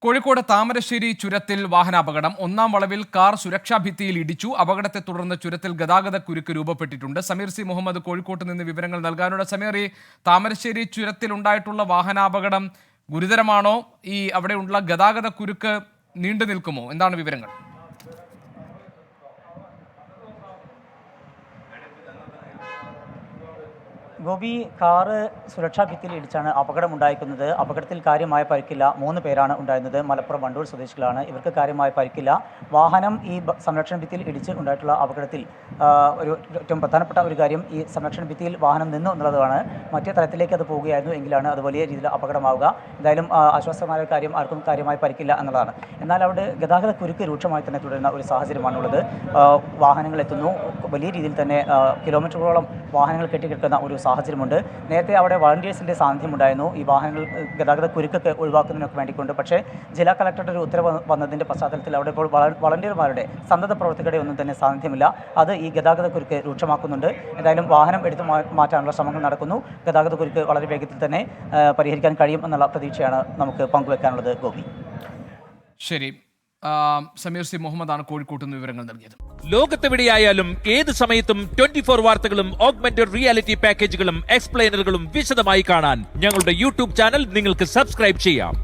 കോഴിക്കോട് താമരശ്ശേരി ചുരത്തിൽ വാഹനാപകടം. ഒന്നാം വളവിൽ കാർ സുരക്ഷാ ഭിത്തിയിൽ ഇടിച്ചു. അപകടത്തെ തുടർന്ന് ചുരത്തിൽ ഗതാഗത കുരുക്ക് രൂപപ്പെട്ടിട്ടുണ്ട്. സമീർ സി മുഹമ്മദ് കോഴിക്കോട്ട് നിന്ന് വിവരങ്ങൾ നൽകാനുണ്ട്. സമീർ, ഈ താമരശ്ശേരി ചുരത്തിൽ ഉണ്ടായിട്ടുള്ള വാഹനാപകടം ഗുരുതരമാണോ? അവിടെയുള്ള ഗതാഗത കുരുക്ക് നീണ്ടു നിൽക്കുമോ? എന്താണ് വിവരങ്ങൾ? ഗോപി, കാറ് സുരക്ഷാ ഭിത്തിയിൽ ഇടിച്ചാണ് അപകടമുണ്ടായിരിക്കുന്നത്. അപകടത്തിൽ കാര്യമായ പരിക്കില്ല. 3 പേരാണ് ഉണ്ടായിരുന്നത്. മലപ്പുറം വണ്ടൂർ സ്വദേശികളാണ്. ഇവർക്ക് കാര്യമായ പരിക്കില്ല. വാഹനം ഈ സംരക്ഷണ ഭിത്തിയിൽ ഇടിച്ച് ഉണ്ടായിട്ടുള്ള അപകടത്തിൽ ഏറ്റവും പ്രധാനപ്പെട്ട ഒരു കാര്യം, ഈ സംരക്ഷണ ഭിത്തിയിൽ വാഹനം നിന്നു എന്നുള്ളതാണ്. മറ്റേ തലത്തിലേക്ക് അത് പോവുകയായിരുന്നു എങ്കിലാണ് അത് വലിയ രീതിയിൽ അപകടമാവുക. എന്തായാലും ആശ്വാസമായ കാര്യം, ആർക്കും കാര്യമായി പരിക്കില്ല എന്നുള്ളതാണ്. എന്നാൽ അവിടെ ഗതാഗത കുരുക്ക് രൂക്ഷമായി തന്നെ തുടരുന്ന ഒരു സാഹചര്യമാണുള്ളത്. വാഹനങ്ങൾ എത്തുന്നു, വലിയ രീതിയിൽ തന്നെ കിലോമീറ്ററുകളോളം വാഹനങ്ങൾ കെട്ടിക്കിടക്കുന്ന ഒരു സാഹചര്യമുണ്ട്. നേരത്തെ അവിടെ വളണ്ടിയേഴ്സിൻ്റെ സാന്നിധ്യമുണ്ടായിരുന്നു ഈ വാഹനങ്ങൾ ഗതാഗത കുരുക്കൊക്കെ ഒഴിവാക്കുന്നതിനൊക്കെ വേണ്ടിക്കൊണ്ട്. പക്ഷേ ജില്ലാ കളക്ടറുടെ ഒരു ഉത്തരവ് വന്നതിൻ്റെ പശ്ചാത്തലത്തിൽ അവിടെ ഇപ്പോൾ വളണ്ടിയർമാരുടെ സന്നദ്ധ പ്രവർത്തകരുടെ ഒന്നും തന്നെ സാന്നിധ്യമില്ല. അത് ഈ ഗതാഗത കുരുക്ക് രൂക്ഷമാക്കുന്നുണ്ട്. എന്തായാലും വാഹനം എടുത്തു മാറ്റാനുള്ള ശ്രമങ്ങൾ നടക്കുന്നു. ഗതാഗത കുരുക്ക് വളരെ വേഗത്തിൽ തന്നെ പരിഹരിക്കാൻ കഴിയും എന്നുള്ള പ്രതീക്ഷയാണ് നമുക്ക് പങ്കുവെക്കാനുള്ളത്. ഗോപി, ശരി. സമീർ സി മുഹമ്മദാണ് കോഴിക്കോട്ട് നിന്ന് വിവരങ്ങൾ നൽകിയത്. ലോകത്തെവിടെയായാലും ഏത് സമയത്തും 24 വാർത്തകളും ഓഗ്മെന്റഡ് റിയാലിറ്റി പാക്കേജുകളും എക്സ്പ്ലെയിനറുകളും വിശദമായി കാണാൻ ഞങ്ങളുടെ യൂട്യൂബ് ചാനൽ നിങ്ങൾക്ക് സബ്സ്ക്രൈബ് ചെയ്യാം.